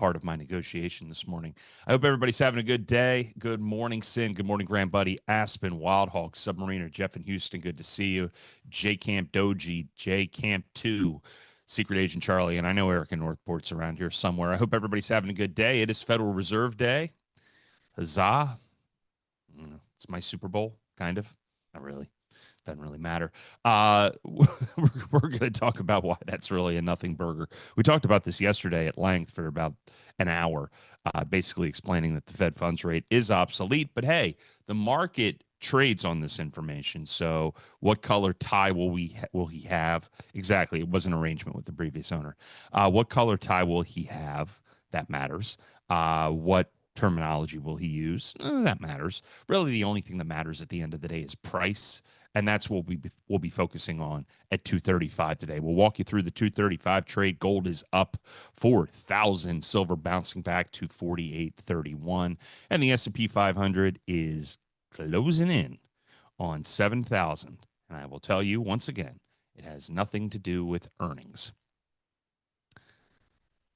part of my negotiation this morning. I hope everybody's having a good day. Good morning, Sin. Good morning, Grand Buddy, Aspen, Wildhawk, Submariner, Jeff in Houston. Good to see you. J Camp Doji, J Camp 2, Secret Agent Charlie, and I know Eric in Northport's around here somewhere. I hope everybody's having a good day. It is Federal Reserve Day. Huzzah. It's my Super Bowl, kind of. Not really. Doesn't really matter. We're going to talk about why that's really a nothing burger. We talked about this yesterday at length for about an hour, basically explaining that the Fed funds rate is obsolete. But hey, the market trades on this information. So what color tie will he have? Exactly. It was an arrangement with the previous owner. What color tie will he have? That matters. What terminology will he use? That matters. Really, the only thing that matters at the end of the day is price. And that's what we'll be focusing on at 235 today. We'll walk you through the 235 trade. Gold is up 4,000. Silver bouncing back to 48.31. And the S&P 500 is closing in on 7,000. And I will tell you once again, it has nothing to do with earnings.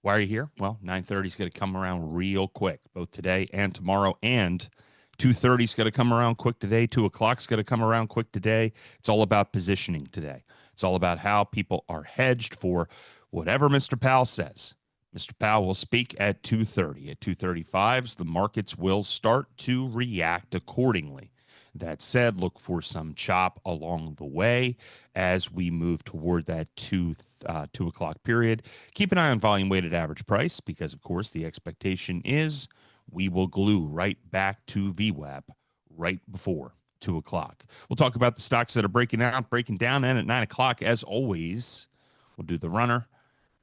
Why are you here? Well, 9:30 is going to come around real quick, both today and tomorrow, and 2:30 is going to come around quick today. 2 o'clock is going to come around quick today. It's all about positioning today. It's all about how people are hedged for whatever Mr. Powell says. Mr. Powell will speak at 2:30. At 2:35, the markets will start to react accordingly. That said, look for some chop along the way as we move toward that 2 o'clock period. Keep an eye on volume weighted average price because, of course, the expectation is we will glue right back to VWAP right before 2 o'clock. We'll talk about the stocks that are breaking out, breaking down, and at 9 o'clock, as always, we'll do the runner.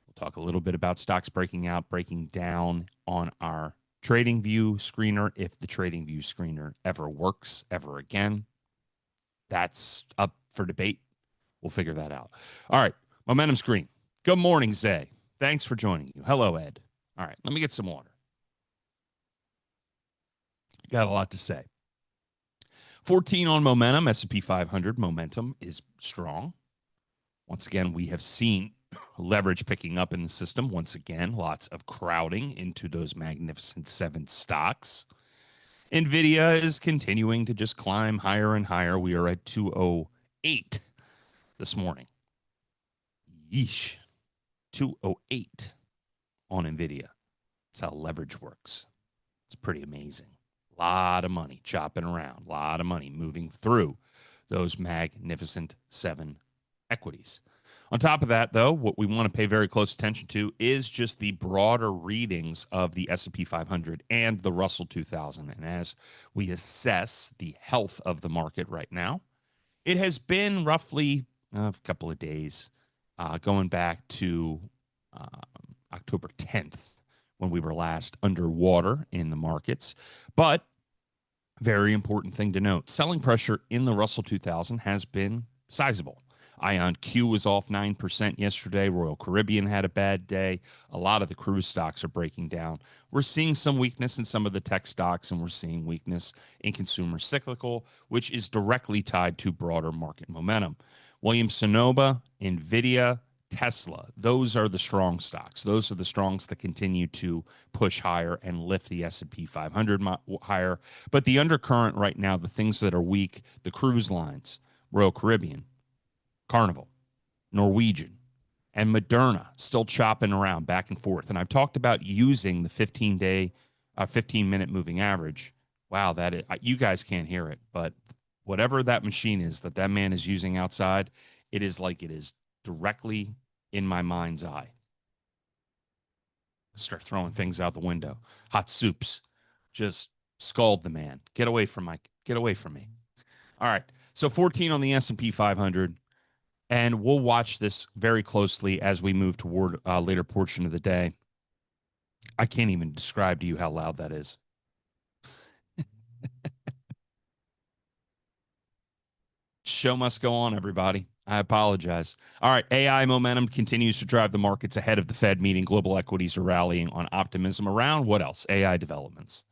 We'll talk a little bit about stocks breaking out, breaking down on our Trading View screener, if the Trading View screener ever works ever again. That's up for debate. We'll figure that out. All right, momentum screen. Good morning, Zay. Thanks for joining you. Hello, Ed. All right, let me get some water. Got a lot to say. 14 on momentum. S&P 500 momentum is strong. Once again, we have seen leverage picking up in the system. Once again, lots of crowding into those magnificent 7 stocks. NVIDIA is continuing to just climb higher and higher. We are at 208 this morning. Yeesh. 208 on NVIDIA. That's how leverage works. It's pretty amazing. A lot of money chopping around. A lot of money moving through those magnificent 7 equities. On top of that, though, what we want to pay very close attention to is just the broader readings of the S&P 500 and the Russell 2000. And as we assess the health of the market right now, it has been roughly a couple of days going back to October 10th when we were last underwater in the markets. But very important thing to note, selling pressure in the Russell 2000 has been sizable. Ion Q was off 9% yesterday. Royal Caribbean had a bad day. A lot of the cruise stocks are breaking down. We're seeing some weakness in some of the tech stocks, and we're seeing weakness in consumer cyclical, which is directly tied to broader market momentum. Williams-Sonoma, NVIDIA, Tesla, those are the strong stocks. Those are the strongs that continue to push higher and lift the S&P 500 higher. But the undercurrent right now, the things that are weak, the cruise lines, Royal Caribbean, Carnival, Norwegian, and Moderna still chopping around back and forth. And I've talked about using the 15-minute moving average. Wow, that is, you guys can't hear it, but whatever that machine is that man is using outside, it is like it is directly in my mind's eye. Start throwing things out the window. Hot soups. Just scald the man. Get away from me. All right. So 14 on the S&P 500. And we'll watch this very closely as we move toward a later portion of the day. I can't even describe to you how loud that is. Show must go on, everybody. I apologize. All right, AI momentum continues to drive the markets ahead of the Fed meeting. Global equities are rallying on optimism around what else? AI developments.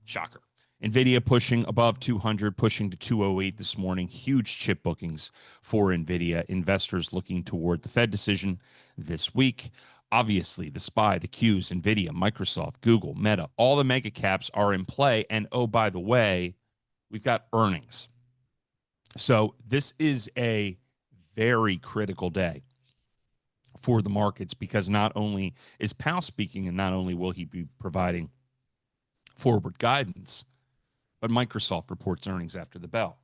Shocker. NVIDIA pushing above 200, pushing to 208 this morning. Huge chip bookings for NVIDIA. Investors looking toward the Fed decision this week. Obviously, the SPY, the Qs, NVIDIA, Microsoft, Google, Meta, all the mega caps are in play. And oh, by the way, we've got earnings. So this is a very critical day for the markets, because not only is Powell speaking, and not only will he be providing forward guidance, but Microsoft reports earnings after the bell.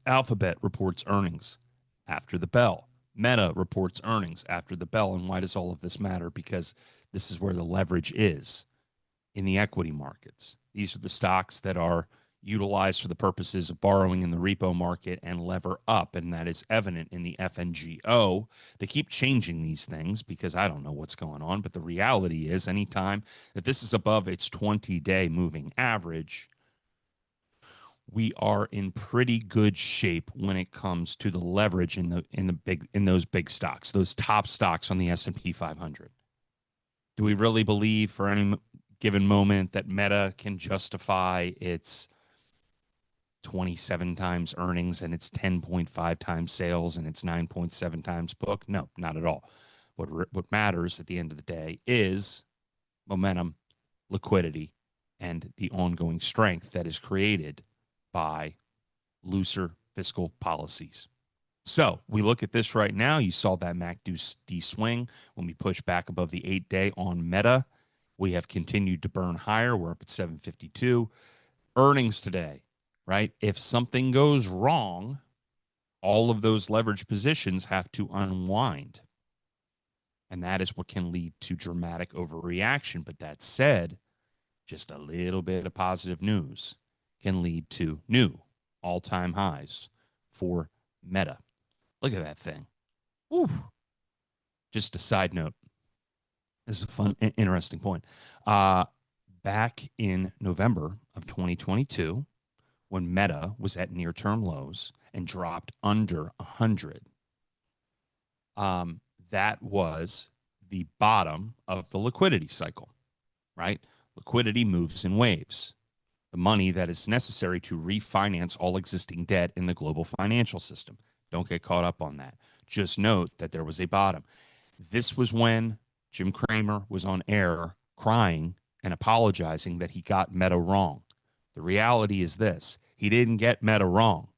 Alphabet reports earnings after the bell. Meta reports earnings after the bell. And why does all of this matter? Because this is where the leverage is in the equity markets. These are the stocks that are utilized for the purposes of borrowing in the repo market and lever up, and that is evident in the FNGO. They keep changing these things because I don't know what's going on, but the reality is anytime that this is above its 20-day moving average, we are in pretty good shape when it comes to the leverage in those big stocks, those top stocks on the S&P 500. Do we really believe for any given moment that Meta can justify its 27 times earnings and its 10.5 times sales and its 9.7 times book? No, not at all. What matters at the end of the day is momentum, liquidity, and the ongoing strength that is created by looser fiscal policies. So we look at this right now. You saw that MACD swing when we push back above the 8-day on Meta. We have continued to burn higher. We're up at 752. Earnings today, right? If something goes wrong, all of those leverage positions have to unwind. And that is what can lead to dramatic overreaction. But that said, just a little bit of positive news can lead to new all-time highs for Meta. Look at that thing. Woo. Just a side note. This is a fun, interesting point. Back in November of 2022, when Meta was at near-term lows and dropped under 100, that was the bottom of the liquidity cycle, right? Liquidity moves in waves. The money that is necessary to refinance all existing debt in the global financial system. Don't get caught up on that. Just note that there was a bottom. This was when Jim Cramer was on air crying and apologizing that he got Meta wrong. The reality is this. He didn't get Meta wrong.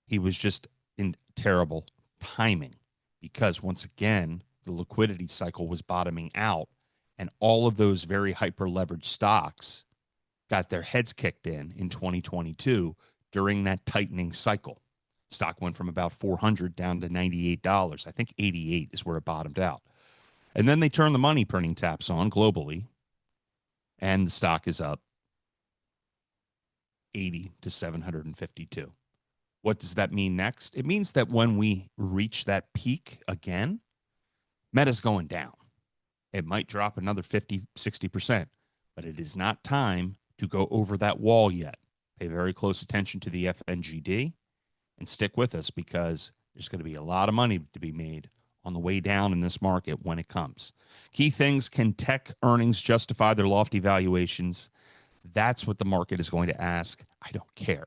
He was just in terrible timing because, once again, the liquidity cycle was bottoming out, and all of those very hyper-leveraged stocks got their heads kicked in 2022 during that tightening cycle. Stock went from about $400 down to $98. I think 88 is where it bottomed out. And then they turned the money printing taps on globally, and the stock is up 80 to 752. What does that mean next? It means that when we reach that peak again, Meta's going down. It might drop another 50, 60%, but it is not time to go over that wall yet. Pay very close attention to the FNGD and stick with us, because there's going to be a lot of money to be made on the way down in this market when it comes. Key things: can tech earnings justify their lofty valuations? That's what the market is going to ask. I don't care.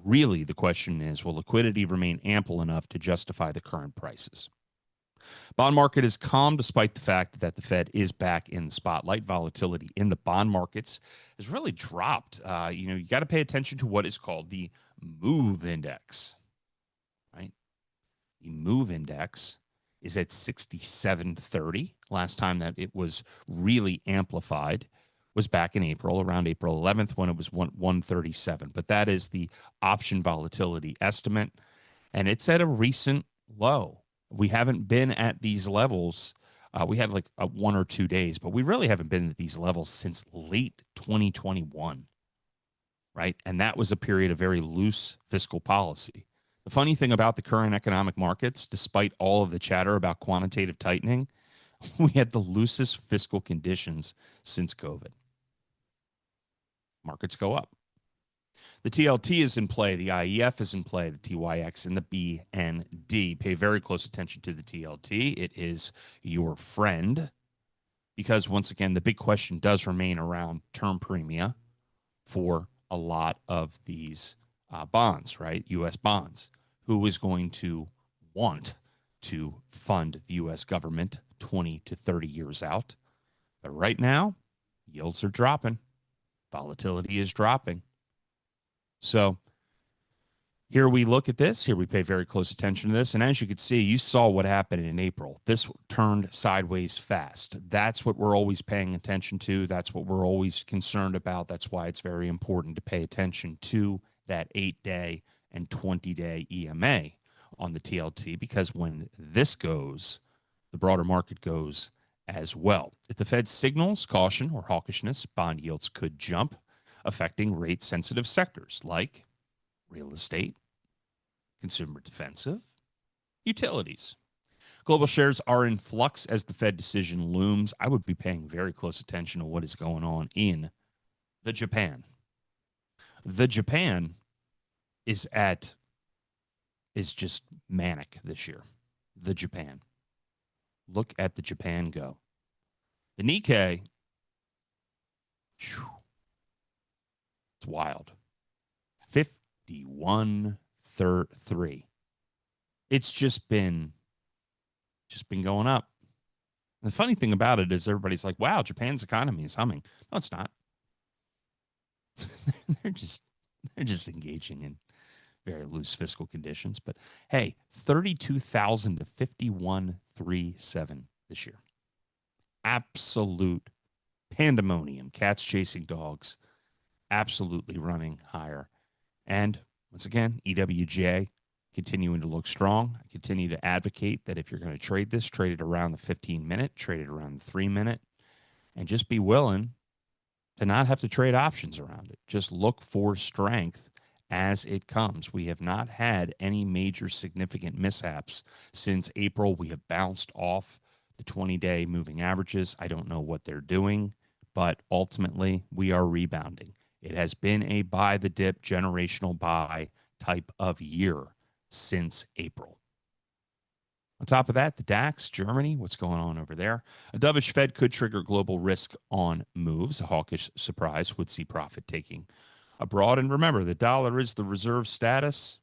Really, the question is, will liquidity remain ample enough to justify the current prices? Bond market is calm despite the fact that the Fed is back in the spotlight. Volatility in the bond markets has really dropped. You got to pay attention to what is called the MOVE index, right? The MOVE index is at 6730. Last time that it was really amplified was back in April, around April 11th, when it was 137. But that is the option volatility estimate, and it's at a recent low. We haven't been at these levels. We had like 1 or 2 days, but we really haven't been at these levels since late 2021, right? And that was a period of very loose fiscal policy. The funny thing about the current economic markets, despite all of the chatter about quantitative tightening, we had the loosest fiscal conditions since COVID. Markets go up. The TLT is in play. The IEF is in play. The TYX and the BND. Pay very close attention to the TLT. It is your friend, because, once again, the big question does remain around term premia for a lot of these bonds, right? U.S. bonds. Who is going to want to fund the U.S. government 20 to 30 years out. But right now, yields are dropping. Volatility is dropping. So here we look at this. Here we pay very close attention to this. And as you can see, you saw what happened in April. This turned sideways fast. That's what we're always paying attention to. That's what we're always concerned about. That's why it's very important to pay attention to that 8-day and 20-day EMA on the TLT, because when this goes, the broader market goes as well. If the Fed signals caution or hawkishness, bond yields could jump, affecting rate-sensitive sectors like real estate, consumer defensive, utilities. Global shares are in flux as the Fed decision looms. I would be paying very close attention to what is going on in the Japan. The Japan is just manic this year. The Japan. Look at the Japan go. The Nikkei, whew, it's wild. 51.3. It's just been going up. And the funny thing about it is everybody's like, wow, Japan's economy is humming. No, it's not. they're just engaging in very loose fiscal conditions. But hey, 32,000 to 51.37 this year. Absolute pandemonium. Cats chasing dogs. Absolutely running higher. And once again, EWJ continuing to look strong. I continue to advocate that if you're going to trade this, trade it around the 15-minute, trade it around the 3-minute, and just be willing to not have to trade options around it. Just look for strength as it comes. We have not had any major significant mishaps since April. We have bounced off the 20-day moving averages. I don't know what they're doing, but ultimately we are rebounding. It has been a buy the dip, generational buy type of year since April. On top of that, the DAX, Germany, what's going on over there? A dovish Fed could trigger global risk on moves. A hawkish surprise would see profit taking abroad. And remember, the dollar is the reserve status.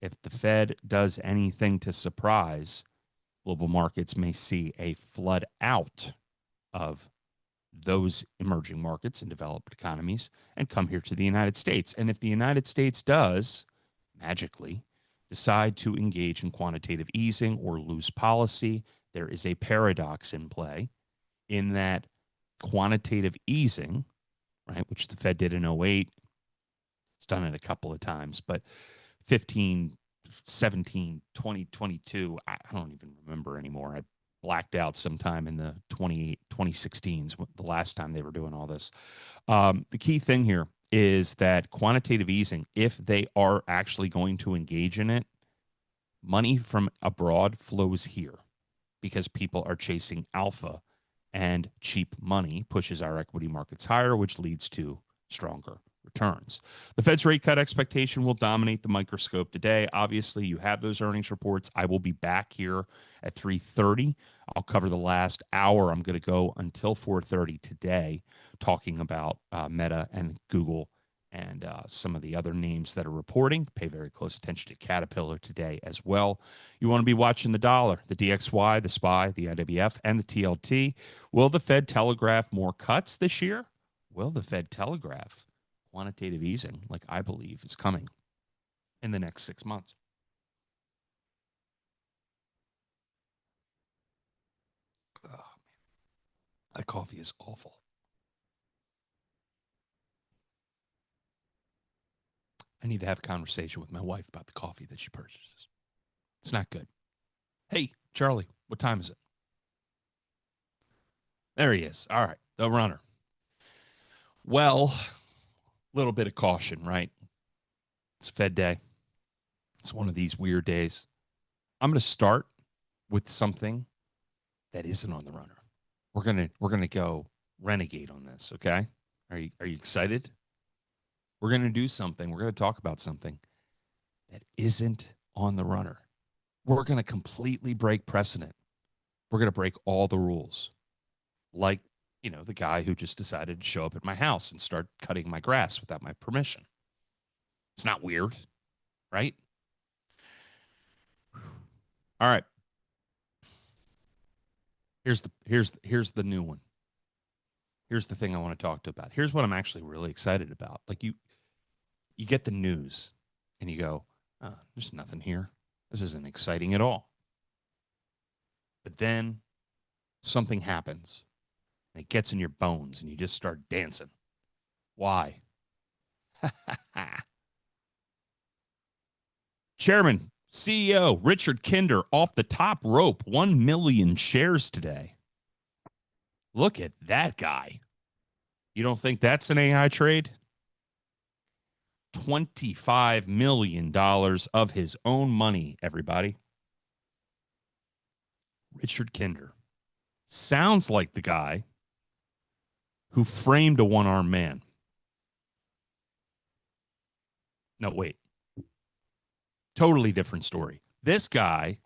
If the Fed does anything to surprise, global markets may see a flood out of those emerging markets and developed economies and come here to the United States. And if the United States does magically decide to engage in quantitative easing or loose policy, there is a paradox in play in that quantitative easing, right, which the Fed did in '08, it's done it a couple of times, but 15, 17, 2022, I don't even remember anymore. I blacked out sometime in the 2016s, the last time they were doing all this. The key thing here is that quantitative easing, if they are actually going to engage in it, money from abroad flows here because people are chasing alpha, and cheap money pushes our equity markets higher, which leads to stronger returns. The Fed's rate cut expectation will dominate the microscope today. Obviously, you have those earnings reports. I will be back here at 3:30. I'll cover the last hour. I'm going to go until 4:30 today, talking about Meta and Google and some of the other names that are reporting. Pay very close attention to Caterpillar today as well. You want to be watching the dollar, the DXY, the SPY, the IWF, and the TLT. Will the Fed telegraph more cuts this year? Will the Fed telegraph quantitative easing, like I believe is coming in the next 6 months? Oh, man. That coffee is awful. I need to have a conversation with my wife about the coffee that she purchases. It's not good. Hey, Charlie, what time is it? There he is. All right, the runner. Well, a little bit of caution, right? It's Fed day. It's one of these weird days. I'm going to start with something that isn't on the runner. We're gonna go renegade on this, okay? Are you excited? We're gonna do something. We're gonna talk about something that isn't on the runner. We're gonna completely break precedent. We're gonna break all the rules. Like, the guy who just decided to show up at my house and start cutting my grass without my permission. It's not weird, right? All right. Here's the new one. Here's the thing I want to talk to about. Here's what I'm actually really excited about. Like you get the news and you go, oh, there's nothing here. This isn't exciting at all. But then something happens and it gets in your bones and you just start dancing. Why? Chairman, CEO Richard Kinder off the top rope, 1 million shares today. Look at that guy. You don't think that's an AI trade? $25 million of his own money, everybody. Richard Kinder. Sounds like the guy who framed a one-armed man. No, wait. Totally different story. This guy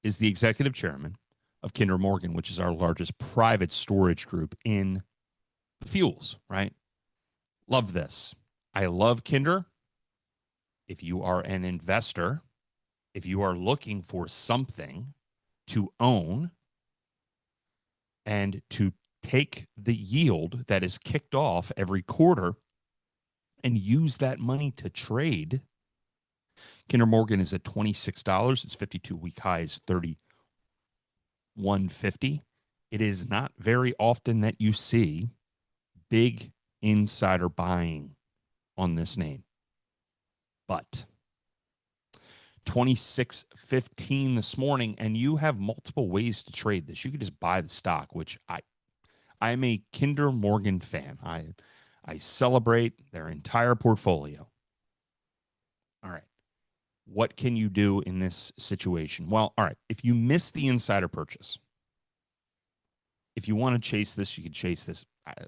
is the executive chairman of Kinder Morgan, which is our largest private storage group in the fuels, right? Love this. I love Kinder. If you are an investor, if you are looking for something to own and to take the yield that is kicked off every quarter and use that money to trade, Kinder Morgan is at $26. Its 52-week high is $31.50. It is not very often that you see big insider buying on this name. But 26.15 this morning, and you have multiple ways to trade this. You could just buy the stock, which I'm a Kinder Morgan fan. I celebrate their entire portfolio. All right. What can you do in this situation? Well, all right. If you miss the insider purchase, if you want to chase this, you can chase this.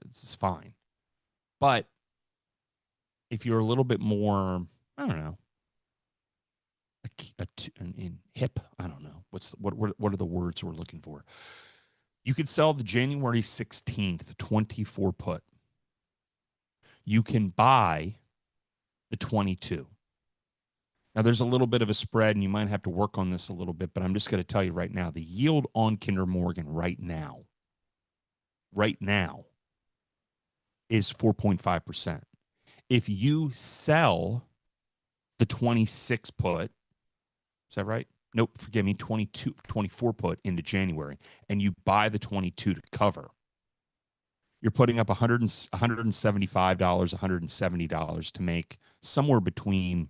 It's fine. But if you're a little bit more, I don't know, in hip, I don't know. What are the words we're looking for? You could sell the January 16th 24 put. You can buy the 22. Now, there's a little bit of a spread, and you might have to work on this a little bit, but I'm just going to tell you right now, the yield on Kinder Morgan right now is 4.5%. If you sell the 26 put, is that right? Nope, forgive me, 24 put into January, and you buy the 22 to cover, you're putting up $175, $170 to make somewhere between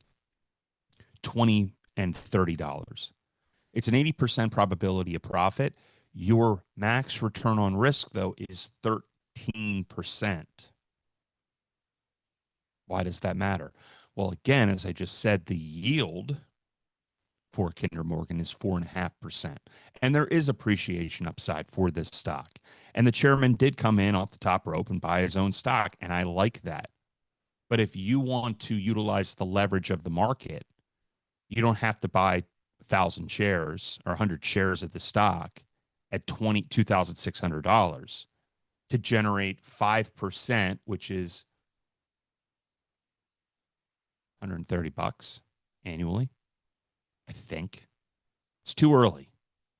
$20 and $30. It's an 80% probability of profit. Your max return on risk, though, is 13%. Why does that matter? Well, again, as I just said, the yield for Kinder Morgan is 4.5%. And there is appreciation upside for this stock. And the chairman did come in off the top rope and buy his own stock, and I like that. But if you want to utilize the leverage of the market, you don't have to buy 1,000 shares or 100 shares of the stock at $2,600 to generate 5%, which is $130 annually. I think it's too early.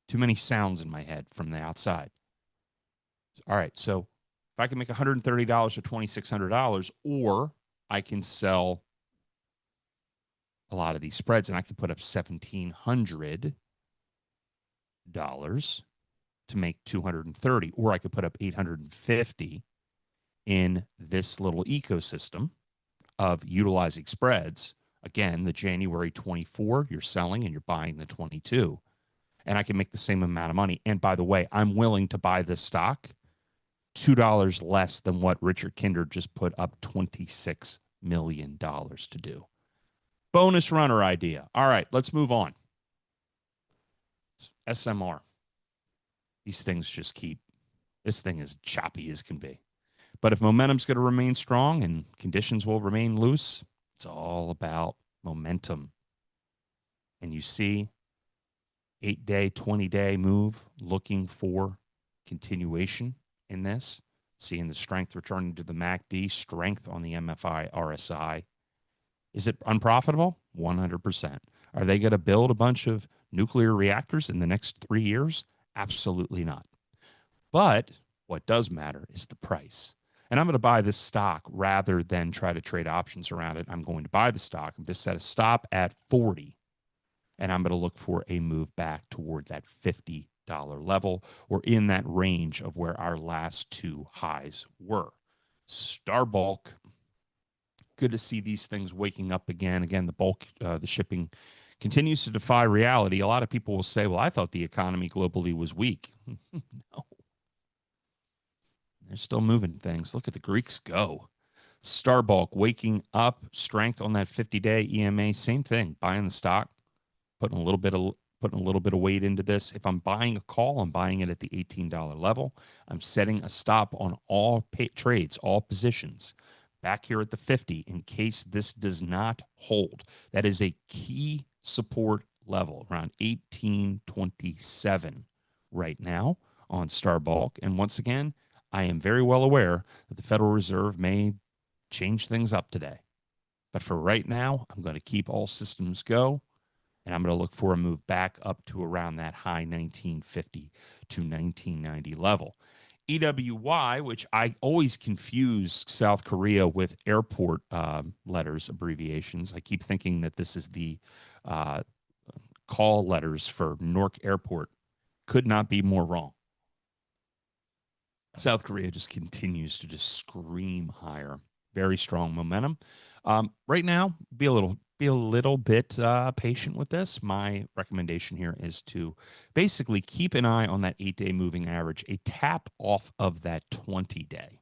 Too many sounds in my head from the outside. All right. So if I can make $130 or $2,600, or I can sell a lot of these spreads and I can put up $1,700 to make $230, or I could put up $850 in this little ecosystem of utilizing spreads. Again, the January 24, you're selling and you're buying the 22, and I can make the same amount of money. And by the way, I'm willing to buy this stock $2 less than what Richard Kinder just put up $26 million to do. Bonus runner idea. All right, let's move on. SMR. These things just keep, this thing is choppy as can be. But if momentum's going to remain strong and conditions will remain loose, it's all about momentum. And you see 8-day, 20-day move looking for continuation in this, seeing the strength returning to the MACD, strength on the MFI, RSI. Is it unprofitable? 100%. Are they going to build a bunch of nuclear reactors in the next 3 years? Absolutely not. But what does matter is the price. And I'm going to buy this stock rather than try to trade options around it. I'm going to buy the stock. I'm going to set a stop at 40, and I'm going to look for a move back toward that $50 level or in that range of where our last two highs were. Star Bulk, good to see these things waking up again. Again, the bulk, the shipping continues to defy reality. A lot of people will say, well, I thought the economy globally was weak. No, they're still moving things. Look at the Greeks go. Star Bulk waking up, strength on that 50-day EMA, same thing, buying the stock, putting a little bit of weight into this. If I'm buying a call, I'm buying it at the $18 level. I'm setting a stop on all trades, all positions back here at the 50 in case this does not hold. That is a key support level around 1827 right now on Star Bulk. And once again, I am very well aware that the Federal Reserve may change things up today. But for right now, I'm going to keep all systems go, and I'm going to look for a move back up to around that high 1950 to 1990 level. EWY, which I always confuse South Korea with airport letters, abbreviations. I keep thinking that this is the call letters for Newark Airport. Could not be more wrong. South Korea just continues to just scream higher. Very strong momentum. Right now, be a little bit patient with this. My recommendation here is to basically keep an eye on that 8-day moving average, a tap off of that 20-day,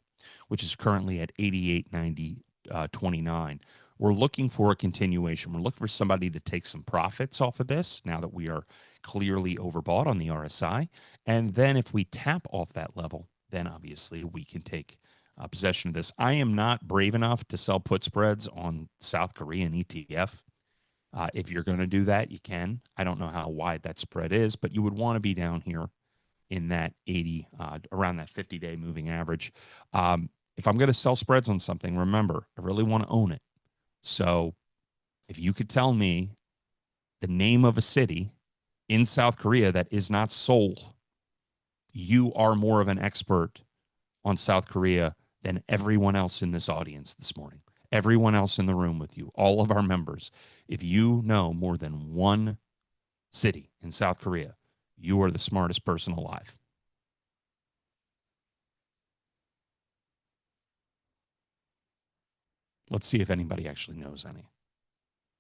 which is currently at 88.90.29. We're looking for a continuation. We're looking for somebody to take some profits off of this now that we are clearly overbought on the RSI. And then if we tap off that level, then obviously we can take possession of this. I am not brave enough to sell put spreads on South Korean ETF. If you're going to do that, you can. I don't know how wide that spread is, but you would want to be down here in that 80, around that 50-day moving average. If I'm going to sell spreads on something, remember, I really want to own it. So if you could tell me the name of a city in South Korea that is not Seoul, you are more of an expert on South Korea than everyone else in this audience this morning. Everyone else in the room with you, all of our members. If you know more than one city in South Korea, you are the smartest person alive. Let's see if anybody actually knows any.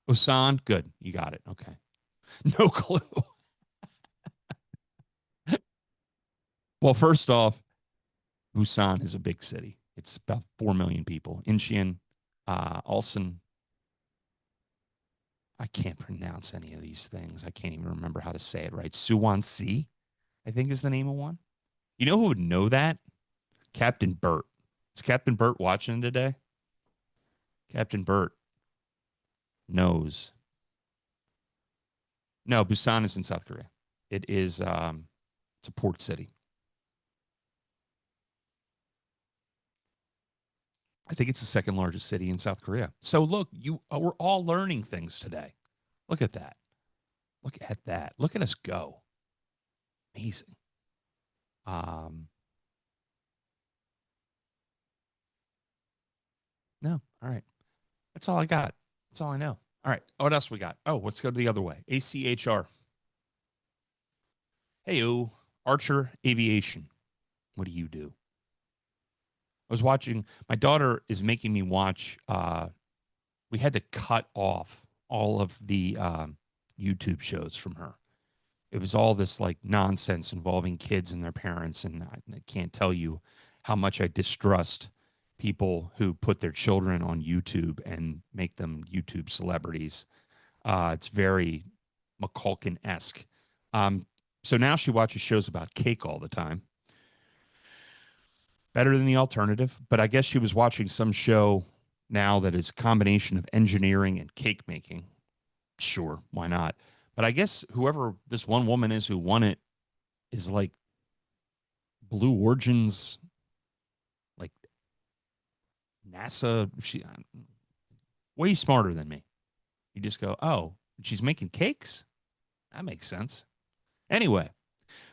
Busan, good. You got it. Okay. No clue. Well, first off, Busan is a big city. It's about 4 million people. Incheon, Ulsan. I can't pronounce any of these things. I can't even remember how to say it right. Suwon-si, I think is the name of one. You know who would know that? Captain Bert. Is Captain Bert watching today? Captain Bert knows. No, Busan is in South Korea. It is it's a port city. I think it's the second largest city in South Korea. So look, we're all learning things today. Look at that. Look at that. Look at us go. Amazing. No. All right. That's all I got. That's all I know. All right. What else we got? Oh, let's go to the other way. ACHR. Hey, Archer Aviation. What do you do? I was watching, my daughter is making me watch, we had to cut off all of the YouTube shows from her. It was all this like nonsense involving kids and their parents. And I can't tell you how much I distrust people who put their children on YouTube and make them YouTube celebrities. It's very McCulkin-esque. So now she watches shows about cake all the time. Better than the alternative, but I guess she was watching some show now that is a combination of engineering and cake making. Sure, why not? But I guess whoever this one woman is who won it is like Blue Origin's, like NASA. She way smarter than me. You just go, oh, she's making cakes. That makes sense. Anyway,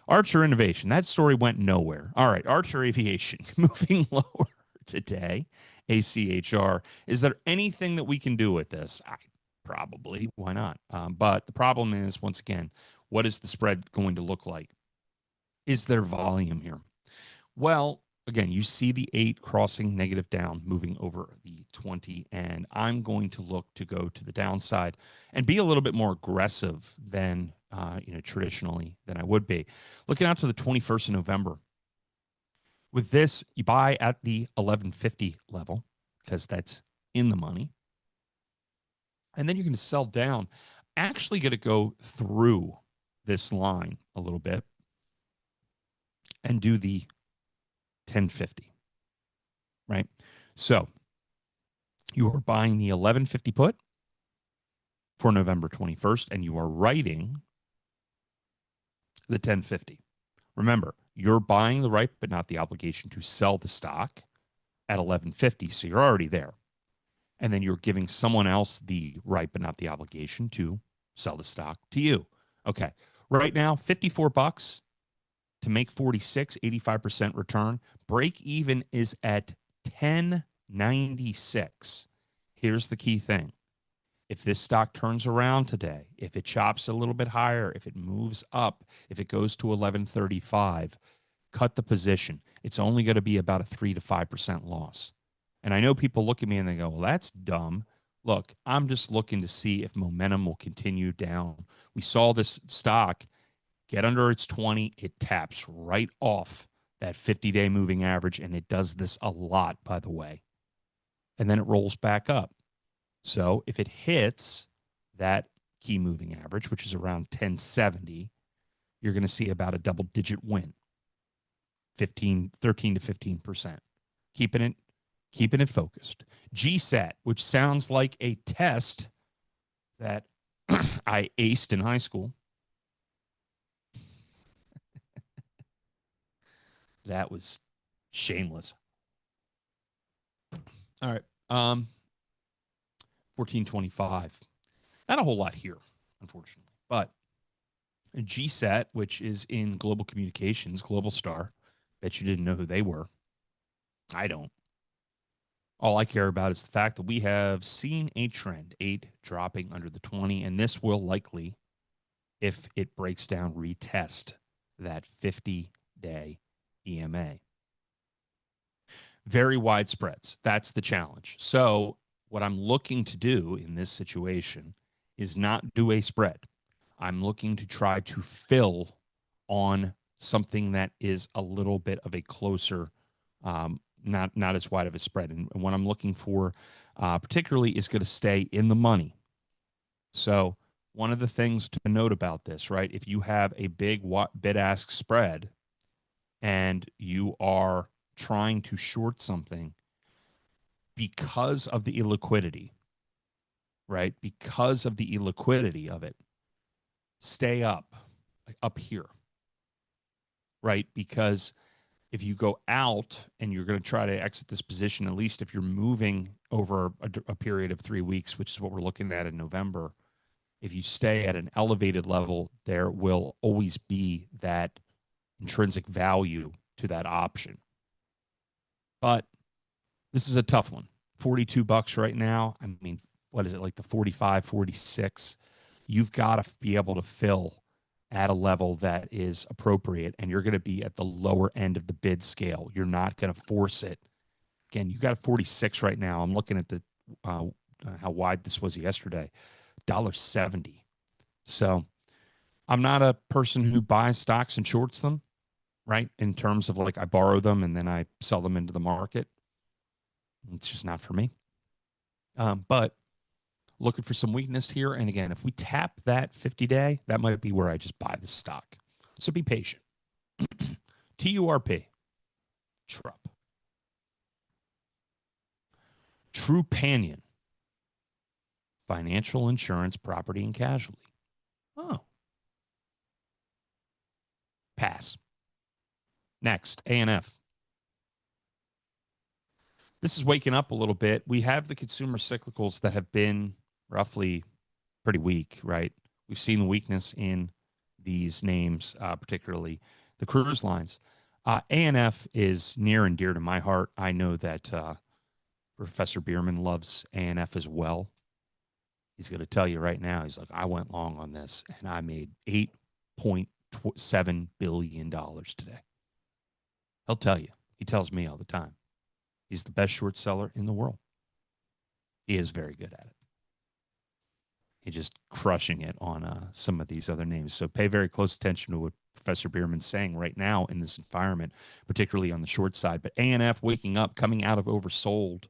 Archer Innovation, that story went nowhere. All right, Archer Aviation moving lower today, ACHR. Is there anything that we can do with this? Probably. Why not? But the problem is, once again, what is the spread going to look like? Is there volume here? Well, again, you see the 8 crossing negative down, moving over the 20, and I'm going to look to go to the downside and be a little bit more aggressive than traditionally than I would be. Looking out to the 21st of November. With this, you buy at the 1150 level because that's in the money. And then you're going to sell down. Actually going to go through this line a little bit and do the 1050, right? So you are buying the 1150 put for November 21st, and you are writing the 1050. Remember, you're buying the right, but not the obligation to sell the stock at 1150. So you're already there. And then you're giving someone else the right, but not the obligation to sell the stock to you. Okay. Right now, 54 bucks to make 46, 85% return. Break even is at 1096. Here's the key thing. If this stock turns around today, if it chops a little bit higher, if it moves up, if it goes to 1135, cut the position. It's only going to be about a 3 to 5% loss. And I know people look at me and they go, well, that's dumb. Look, I'm just looking to see if momentum will continue down. We saw this stock get under its 20. It taps right off that 50-day moving average, and it does this a lot, by the way. And then it rolls back up. So if it hits that key moving average, which is around 1070, you're going to see about a double-digit win, 13 to 15%. Keeping it focused. GSAT, which sounds like a test that I aced in high school. That was shameless. All right. 1425. Not a whole lot here, unfortunately. But a GSAT, which is in global communications, Global Star. Bet you didn't know who they were. I don't. All I care about is the fact that we have seen a trend, 8 dropping under the 20, and this will likely, if it breaks down, retest that 50-day EMA. Very wide spreads. That's the challenge. So what I'm looking to do in this situation is not do a spread. I'm looking to try to fill on something that is a little bit of a closer, not as wide of a spread. And what I'm looking for particularly is going to stay in the money. So one of the things to note about this, right, if you have a big bid-ask spread and you are trying to short something because of the illiquidity, right, because of the illiquidity of it, stay up here, right? Because if you go out and you're going to try to exit this position, at least if you're moving over a period of 3 weeks, which is what we're looking at in November, if you stay at an elevated level, there will always be that intrinsic value to that option. But this is a tough one. 42 bucks right now. I mean, what is it, like the 45, 46? You've got to be able to fill at a level that is appropriate, and you're going to be at the lower end of the bid scale. You're not going to force it. Again, you got a 46 right now. I'm looking at the how wide this was yesterday, $1.70. So I'm not a person who buys stocks and shorts them, right? In terms of like I borrow them and then I sell them into the market. It's just not for me. But looking for some weakness here. And again, if we tap that 50-day, that might be where I just buy the stock. So be patient. TURP. TRUP. Trupanion. Financial insurance, property, and casualty. Oh. Pass. Next, ANF. This is waking up a little bit. We have the consumer cyclicals that have been roughly pretty weak, right? We've seen the weakness in these names, particularly the cruise lines. ANF is near and dear to my heart. I know that Professor Bierman loves ANF as well. He's going to tell you right now, he's like, I went long on this and I made $8.7 billion today. He'll tell you. He tells me all the time. He's the best short seller in the world. He is very good at it. He's just crushing it on some of these other names. So pay very close attention to what Professor Bierman's saying right now in this environment, particularly on the short side. But ANF waking up, coming out of oversold.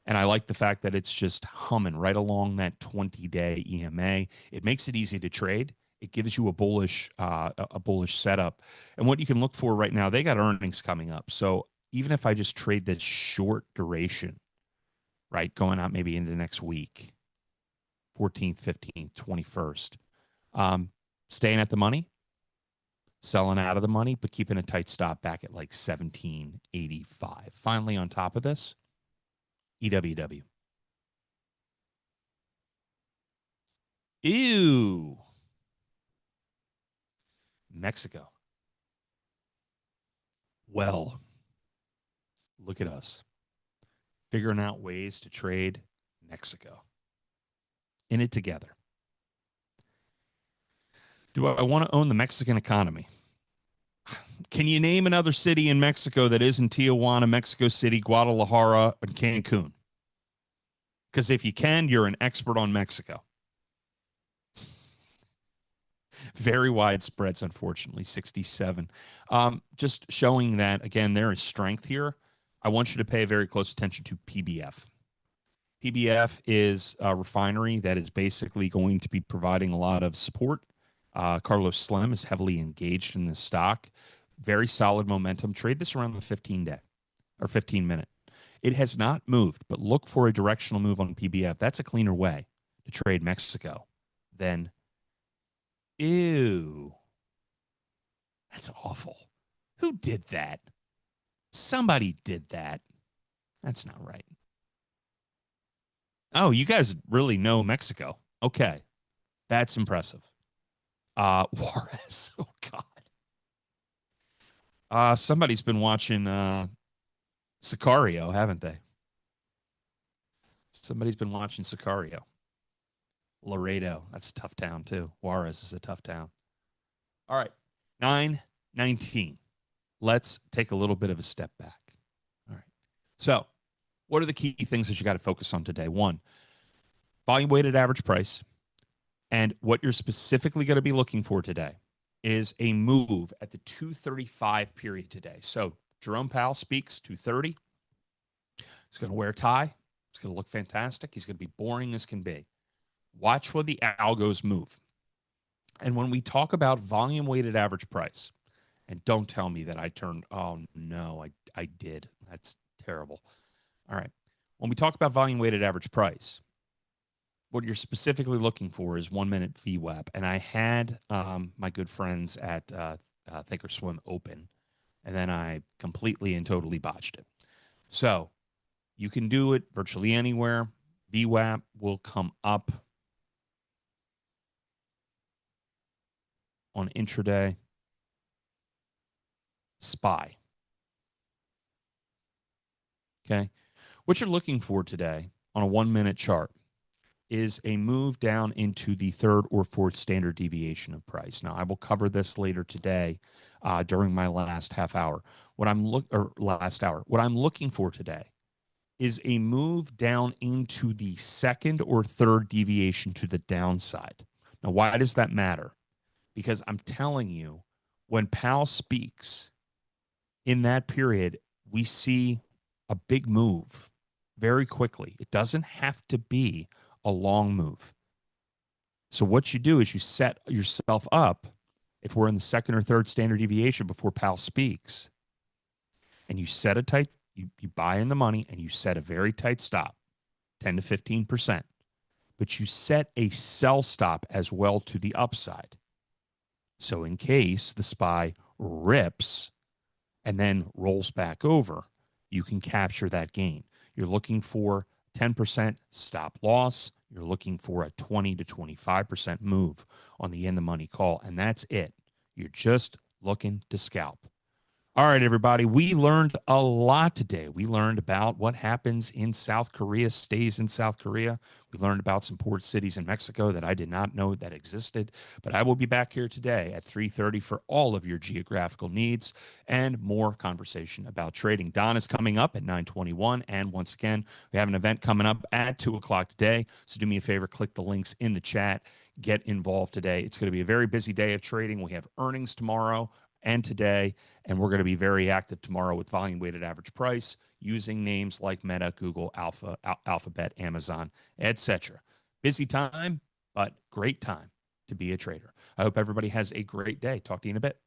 And I like the fact that it's just humming right along that 20-day EMA. It makes it easy to trade. It gives you a bullish setup. And what you can look for right now, they got earnings coming up. So even if I just trade this short duration, right, going out maybe into next week, 14th, 15th, 21st, staying at the money, selling out of the money, but keeping a tight stop back at like 1785. Finally, on top of this, EWW. Ew. Mexico. Well, look at us figuring out ways to trade Mexico. In it together. Do I want to own the Mexican economy? Can you name another city in Mexico that isn't Tijuana, Mexico City, Guadalajara, and Cancun? Because if you can, you're an expert on Mexico. Very wide spreads, unfortunately, 67. Just showing that, again, there is strength here. I want you to pay very close attention to PBF. PBF is a refinery that is basically going to be providing a lot of support. Carlos Slim is heavily engaged in this stock. Very solid momentum. Trade this around the 15-day or 15-minute. It has not moved, but look for a directional move on PBF. That's a cleaner way to trade Mexico than, ew. That's awful. Who did that? Somebody did that. That's not right. Oh, you guys really know Mexico. Okay. That's impressive. Juarez. Oh, God. Somebody's been watching Sicario, haven't they? Somebody's been watching Sicario. Laredo. That's a tough town, too. Juarez is a tough town. All right. 919. Let's take a little bit of a step back. All right. So, what are the key things that you got to focus on today? One, volume weighted average price. And what you're specifically going to be looking for today is a move at the 235 period today. So Jerome Powell speaks 230. He's going to wear a tie. It's going to look fantastic. He's going to be boring as can be. Watch where the algos move. And when we talk about volume weighted average price, and don't tell me that I turned, oh no, I did. That's terrible. All right. When we talk about volume weighted average price, what you're specifically looking for is 1 minute VWAP. And I had my good friends at Thinkorswim open, and then I completely and totally botched it. So you can do it virtually anywhere. VWAP will come up on intraday. SPY. Okay. What you're looking for today on a 1 minute chart is a move down into the third or fourth standard deviation of price. Now, I will cover this later today during my last half hour. What I'm looking for today is a move down into the second or third deviation to the downside. Now, why does that matter? Because I'm telling you, when Powell speaks in that period, we see a big move very quickly. It doesn't have to be a long move. So what you do is you set yourself up, if we're in the second or third standard deviation before Powell speaks, and you set a tight, you buy in the money and you set a very tight stop, 10 to 15%, but you set a sell stop as well to the upside. So in case the SPY rips and then rolls back over, you can capture that gain. You're looking for 10% stop loss, You're looking for a 20 to 25% move on the in the money call, and that's it. You're just looking to scalp. All right, everybody, we learned a lot today. We learned about what happens in South Korea, stays in South Korea. We learned about some port cities in Mexico that I did not know that existed. But I will be back here today at 3:30 for all of your geographical needs and more conversation about trading. Don is coming up at 9:21. And once again, we have an event coming up at 2 o'clock today. So do me a favor, click the links in the chat. Get involved today. It's going to be a very busy day of trading. We have earnings tomorrow and today, and we're going to be very active tomorrow with volume weighted average price using names like Meta, Google, Alphabet, Amazon, etc. Busy time, but great time to be a trader. I hope everybody has a great day. Talk to you in a bit.